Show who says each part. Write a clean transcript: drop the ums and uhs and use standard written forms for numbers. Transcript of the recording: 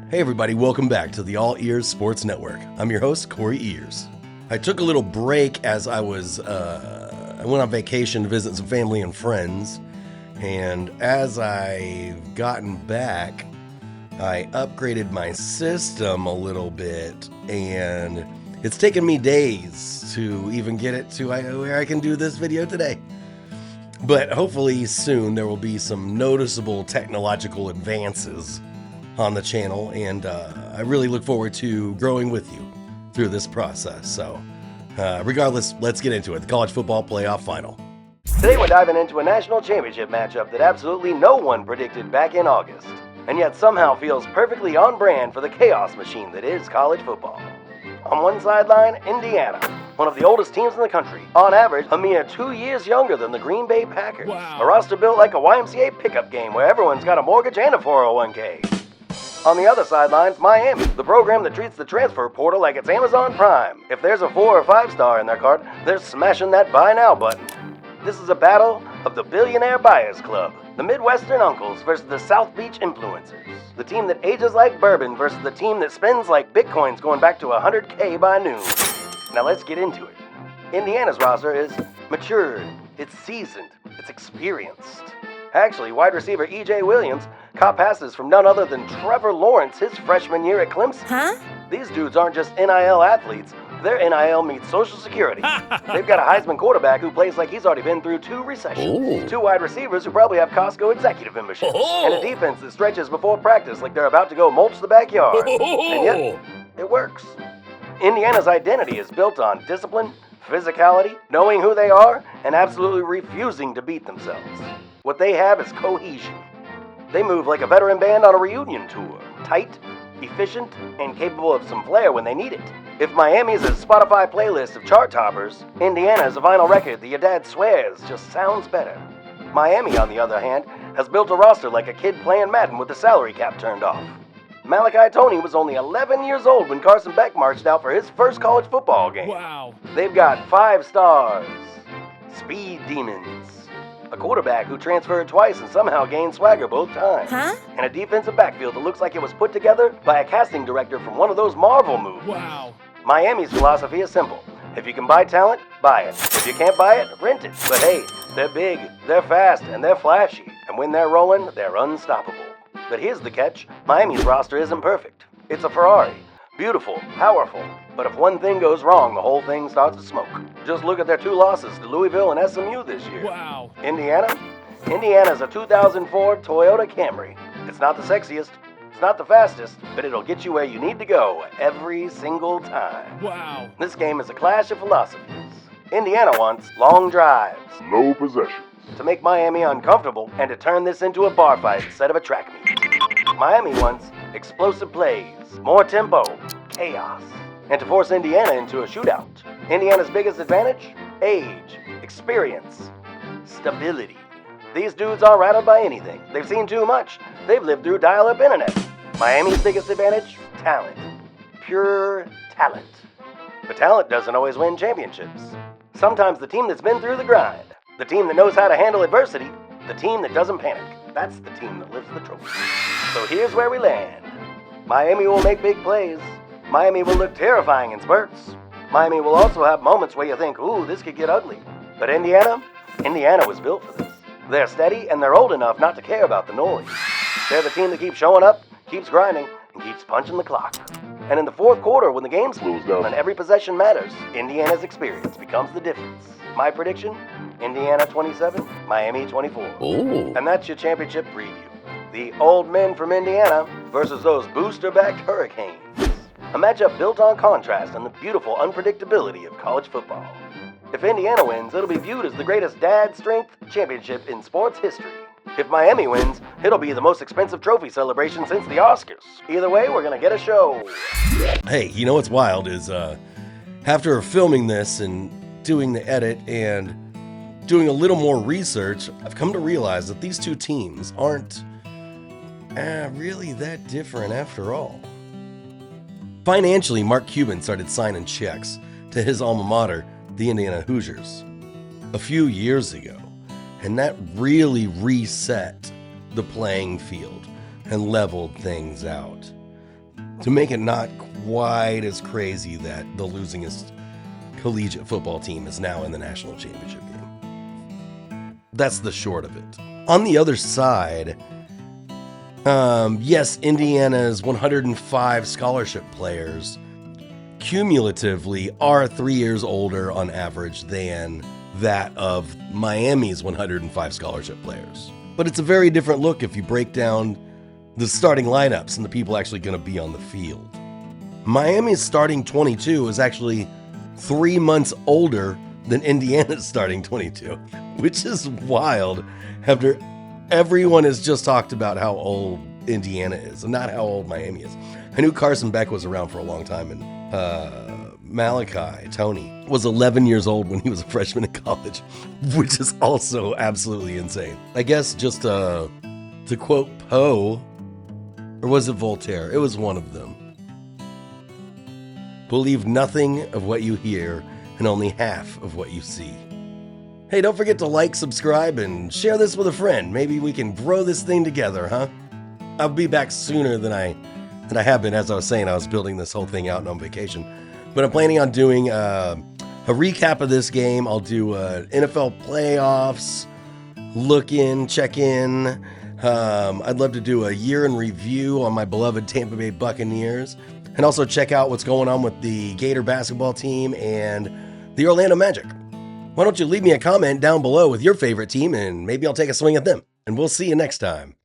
Speaker 1: Hey everybody, welcome back to the All Ears Sports Network. I'm your host, Corey Ears. I took a little break as I went on vacation to visit some family and friends, and as I've gotten back, I upgraded my system a little bit, and it's taken me days to even get it to where I can do this video today. But hopefully soon there will be some noticeable technological advances on the channel, and I really look forward to growing with you through this process. So regardless, let's get into it. The college football playoff final. Today we're diving into a national championship matchup that absolutely no one predicted back in August, and yet somehow feels perfectly on brand for the chaos machine that is college football. On one sideline, Indiana, one of the oldest teams in the country, on average a mere 2 years younger than the Green Bay Packers.
Speaker 2: Wow.
Speaker 1: A roster built like a YMCA pickup game where everyone's got a mortgage and a 401k. On the other sidelines, Miami, the program that treats the transfer portal like it's Amazon Prime. If there's a 4 or 5 star in their cart, they're smashing that buy now button. This is a battle of the Billionaire Buyers Club, the Midwestern uncles versus the South Beach influencers, the team that ages like bourbon versus the team that spends like bitcoins going back to 100K by noon. Now let's get into it. Indiana's roster is matured, it's seasoned, it's experienced. Actually, wide receiver E.J. Williams caught passes from none other than Trevor Lawrence his freshman year at Clemson.
Speaker 2: Huh?
Speaker 1: These dudes aren't just NIL athletes, their NIL meets Social Security. They've got a Heisman quarterback who plays like he's already been through 2 recessions,
Speaker 3: Ooh.
Speaker 1: 2 wide receivers who probably have Costco executive memberships, and a defense that stretches before practice like they're about to go mulch the backyard. And yet, it works. Indiana's identity is built on discipline, physicality, knowing who they are, and absolutely refusing to beat themselves. What they have is cohesion. They move like a veteran band on a reunion tour, tight, efficient, and capable of some flair when they need it. If Miami's a Spotify playlist of chart toppers, Indiana's a vinyl record that your dad swears just sounds better. Miami, on the other hand, has built a roster like a kid playing Madden with the salary cap turned off. Malachi Toney was only 11 years old when Carson Beck marched out for his first college football game.
Speaker 2: Wow.
Speaker 1: They've got 5 stars, speed demons, a quarterback who transferred twice and somehow gained swagger both times,
Speaker 2: Huh?
Speaker 1: and a defensive backfield that looks like it was put together by a casting director from one of those Marvel movies.
Speaker 2: Wow.
Speaker 1: Miami's philosophy is simple. If you can buy talent, buy it. If you can't buy it, rent it. But hey, they're big, they're fast, and they're flashy. And when they're rolling, they're unstoppable. But here's the catch. Miami's roster isn't perfect. It's a Ferrari. Beautiful, powerful. But if one thing goes wrong, the whole thing starts to smoke. Just look at their 2 losses to Louisville and SMU this year.
Speaker 2: Wow.
Speaker 1: Indiana's a 2004 Toyota Camry. It's not the sexiest, it's not the fastest, but it'll get you where you need to go every single time.
Speaker 2: Wow.
Speaker 1: This game is a clash of philosophies. Indiana wants long drives,
Speaker 3: Low possessions.
Speaker 1: to make Miami uncomfortable and to turn this into a bar fight instead of a track meet. Miami wants explosive plays, more tempo, chaos, and to force Indiana into a shootout. Indiana's biggest advantage? Age, experience, stability. These dudes aren't rattled by anything. They've seen too much. They've lived through dial-up internet. Miami's biggest advantage? Talent. Pure talent. But talent doesn't always win championships. Sometimes the team that's been through the grind, the team that knows how to handle adversity, the team that doesn't panic, that's the team that lifts the trophy. So here's where we land. Miami will make big plays. Miami will look terrifying in spurts. Miami will also have moments where you think, ooh, this could get ugly. But Indiana was built for this. They're steady and they're old enough not to care about the noise. They're the team that keeps showing up, keeps grinding, and keeps punching the clock. And in the 4th quarter, when the game slows down and every possession matters, Indiana's experience becomes the difference. My prediction, Indiana 27, Miami 24.
Speaker 3: Ooh.
Speaker 1: And that's your championship preview. The old men from Indiana versus those booster-backed Hurricanes. A matchup built on contrast and the beautiful unpredictability of college football. If Indiana wins, it'll be viewed as the greatest dad strength championship in sports history. If Miami wins, it'll be the most expensive trophy celebration since the Oscars. Either way, we're gonna get a show. Hey, you know what's wild is, after filming this and doing the edit and doing a little more research, I've come to realize that these 2 teams aren't really that different after all. Financially, Mark Cuban started signing checks to his alma mater, the Indiana Hoosiers, a few years ago, and that really reset the playing field and leveled things out. to make it not quite as crazy that the losingest collegiate football team is now in the national championship game. That's the short of it. On the other side, yes, Indiana's 105 scholarship players cumulatively are 3 years older on average than that of Miami's 105 scholarship players. But it's a very different look if you break down the starting lineups and the people actually going to be on the field. Miami's starting 22 is actually 3 months older than Indiana's starting 22, which is wild after everyone has just talked about how old Indiana is and not how old Miami is. I knew Carson Beck was around for a long time, and Tony, was 11 years old when he was a freshman in college, which is also absolutely insane. I guess just to quote Poe, or was it Voltaire? It was one of them. Believe nothing of what you hear and only half of what you see. Hey, don't forget to like, subscribe, and share this with a friend. Maybe we can grow this thing together, huh? I'll be back sooner than I have been. As I was saying, I was building this whole thing out and on vacation. But I'm planning on doing a recap of this game. I'll do NFL playoffs, look in, check in. I'd love to do a year in review on my beloved Tampa Bay Buccaneers. And also check out what's going on with the Gator basketball team and the Orlando Magic. Why don't you leave me a comment down below with your favorite team, and maybe I'll take a swing at them. And we'll see you next time.